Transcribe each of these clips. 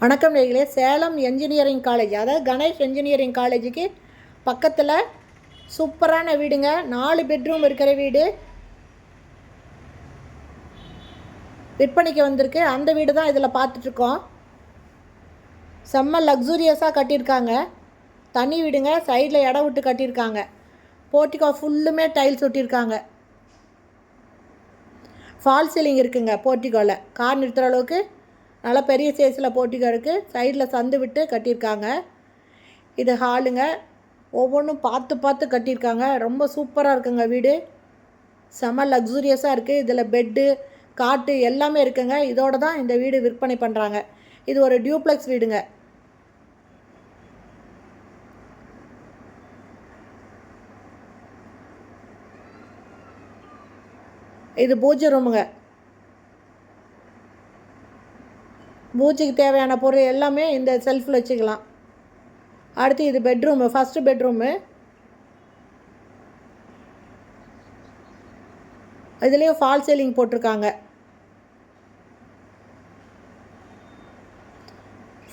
வணக்கம் நேயர்களே. Salem engineering college, அதாவது கணேஷ் என்ஜினியரிங் காலேஜுக்கு பக்கத்தில் சூப்பரான வீடுங்க. 4 பெட்ரூம் இருக்கிற வீடு விற்பனைக்கு வந்திருக்கு. அந்த வீடு தான் இதில் பார்த்துட்ருக்கோம். செம்ம லக்ஸூரியஸாக கட்டியிருக்காங்க. தனி வீடுங்க. சைடில் இடம் விட்டு கட்டியிருக்காங்க. போர்ட்டிகோ ஃபுல்லுமே டைல்ஸ் ஒட்டியிருக்காங்க. ஃபால் சீலிங் இருக்குங்க. போர்ட்டிகோவில் கார் நிறுத்துகிற அளவுக்கு நல்லா பெரிய சைஸில் போர்ட்டிகோ இருக்குது. சைடில் சந்து விட்டு கட்டியிருக்காங்க. இது ஹாலுங்க. ஒவ்வொன்றும் பார்த்து பார்த்து கட்டியிருக்காங்க. ரொம்ப சூப்பராக இருக்குங்க வீடு. செம லக்ஸூரியஸாக இருக்குது. இதில் பெட்டு, காட்டு எல்லாமே இருக்குங்க. இதோடு தான் இந்த வீடு விற்பனை பண்ணுறாங்க. இது ஒரு டியூப்ளெக்ஸ் வீடுங்க. இது பூஜை ரூமுங்க. பூஜைக்கு தேவையான பொருள் எல்லாமே இந்த செல்ஃபில் வச்சுக்கலாம். அடுத்து இது பெட்ரூமு, ஃபஸ்ட்டு பெட்ரூமு. இதுலேயும் ஃபால் சீலிங் போட்டிருக்காங்க.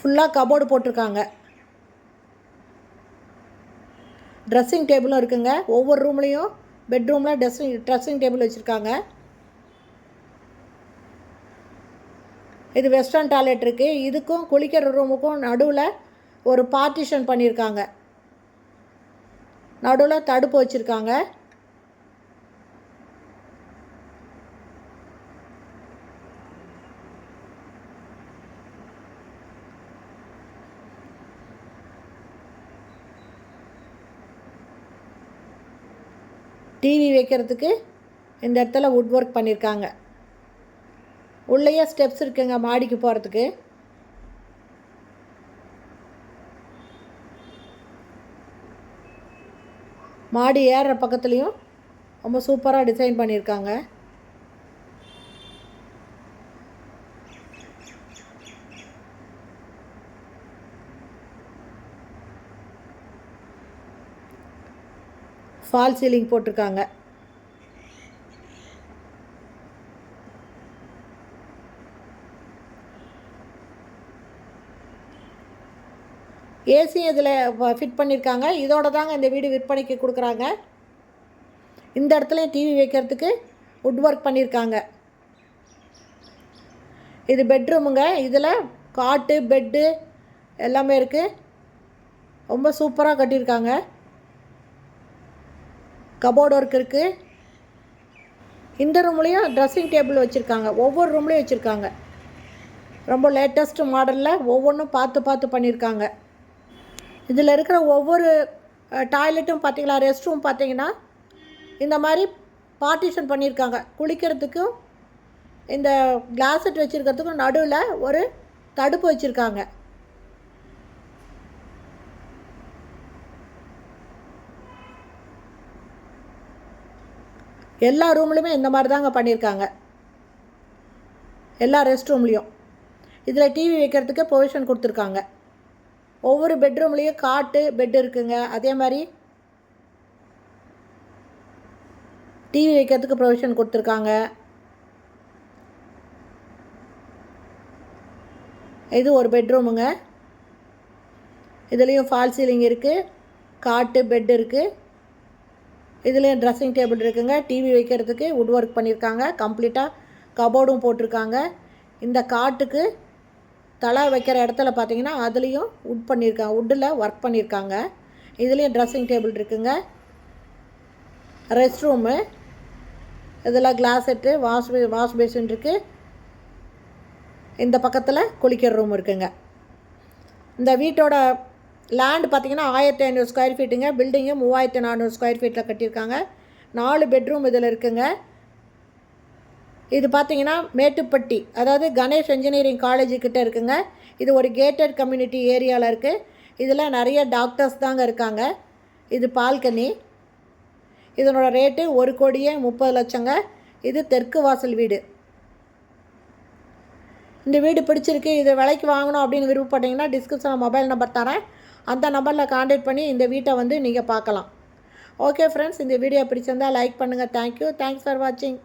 ஃபுல்லாக கபோர்டு போட்டிருக்காங்க. ட்ரெஸ்ஸிங் டேபிளும் இருக்குங்க. ஒவ்வொரு ரூம்லேயும் பெட்ரூமில் ட்ரெஸ்ஸிங் டேபிள் வச்சுருக்காங்க. இது வெஸ்டர்ன் டாய்லெட் இருக்குது. இதுக்கும் குளிக்கிற ரூமுக்கும் நடுவில் ஒரு பார்ட்டிஷன் பண்ணியிருக்காங்க. நடுவில் தடுப்பு வச்சுருக்காங்க. டிவி வைக்கிறதுக்கு இந்த இடத்துல வுட் ஒர்க் பண்ணியிருக்காங்க. உள்ளேயே ஸ்டெப்ஸ் இருக்குங்க மாடிக்கு போகிறதுக்கு. மாடி ஏறுற பக்கத்துலேயும் ரொம்ப சூப்பராக டிசைன் பண்ணியிருக்காங்க. ஃபால் சீலிங் போட்டிருக்காங்க. ஏசியும் இதில் ஃபிட் பண்ணியிருக்காங்க. இதோட தாங்க இந்த வீடு விற்பனைக்கு கொடுக்குறாங்க. இந்த இடத்துலையும் டிவி வைக்கிறதுக்கு வுட் ஒர்க் பண்ணியிருக்காங்க. இது பெட்ரூமுங்க. இதில் காட்டு, பெட்டு எல்லாமே இருக்குது. ரொம்ப சூப்பராக கட்டியிருக்காங்க. கபோர்டு ஒர்க் இருக்குது. இந்த ரூம்லேயும் ட்ரெஸ்ஸிங் டேபிள் வச்சுருக்காங்க. ஒவ்வொரு ரூம்லேயும் வச்சுருக்காங்க. ரொம்ப லேட்டஸ்ட் மாடலில் ஒவ்வொன்றும் பார்த்து பார்த்து பண்ணியிருக்காங்க. இதில் இருக்கிற ஒவ்வொரு டாய்லெட்டும் பார்த்திங்களா, ரெஸ்ட் ரூம் பார்த்திங்கன்னா இந்த மாதிரி பார்ட்டிஷன் பண்ணியிருக்காங்க. குளிக்கிறதுக்கும் இந்த கிளாஸட் வச்சுருக்கிறதுக்கும் நடுவில் ஒரு தடுப்பு வச்சுருக்காங்க. எல்லா ரூம்லையுமே இந்த மாதிரி தாங்க பண்ணியிருக்காங்க. எல்லா ரெஸ்ட் ரூம்லேயும் இதில் டிவி வைக்கிறதுக்கு ப்ரொவிஷன் கொடுத்துருக்காங்க. ஒவ்வொரு பெட்ரூம்லேயும் காட்டு, பெட் இருக்குங்க. அதே மாதிரி டிவி வைக்கிறதுக்கு ப்ரொவிஷன் கொடுத்துருக்காங்க. இது ஒரு பெட்ரூமுங்க. இதுலேயும் ஃபால் சீலிங் இருக்குது. காட்டு, பெட் இருக்குது. இதுலேயும் ட்ரெஸ்ஸிங் டேபிள் இருக்குங்க. டிவி வைக்கிறதுக்கு வுட் ஒர்க் பண்ணியிருக்காங்க. கம்ப்ளீட்டாக கபோர்டும் போட்டிருக்காங்க. இந்த காட்டுக்கு தலை வைக்கிற இடத்துல பார்த்திங்கன்னா அதுலேயும் வுட்டில் ஒர்க் பண்ணியிருக்காங்க. இதுலேயும் ட்ரெஸ்ஸிங் டேபிள் இருக்குங்க. Rest room. இதில் கிளாஸ் செட்டு, வாஷ் பேசின் இருக்குது. இந்த பக்கத்தில் குளிக்கிற ரூம் இருக்குங்க. இந்த வீட்டோட லேண்டு பார்த்திங்கன்னா 1500 ஸ்கொயர் ஃபீட்டுங்க. பில்டிங்கு 3400 ஸ்கொயர் ஃபீட்டில் கட்டியிருக்காங்க. 4 பெட்ரூம் இதில் இருக்குங்க. இது பார்த்திங்கன்னா மேட்டுப்பட்டி, அதாவது கணேஷ் என்ஜினியரிங் காலேஜுக்கிட்ட இருக்குங்க. இது ஒரு கேட்டட் கம்யூனிட்டி ஏரியாவில் இருக்குது. இதில் நிறைய டாக்டர்ஸ் தாங்க இருக்காங்க. இது பால்கனி. இதனோட ரேட்டு 1,30,00,000ங்க. இது தெற்கு வாசல் வீடு. இந்த வீடு பிடிச்சிருக்கு, இது விலைக்கு வாங்கணும் அப்படின்னு விருப்பப்பட்டீங்கன்னா டிஸ்கிரிப்ஷனில் மொபைல் நம்பர் தரேன். அந்த நம்பரில் கான்டாக்ட் பண்ணி இந்த வீட்டை வந்து நீங்கள் பார்க்கலாம். ஓகே ஃப்ரெண்ட்ஸ், இந்த வீடியோ பிடிச்சிருந்தால் லைக் பண்ணுங்கள். தேங்க்யூ. தேங்க்ஸ் ஃபார் வாட்சிங்.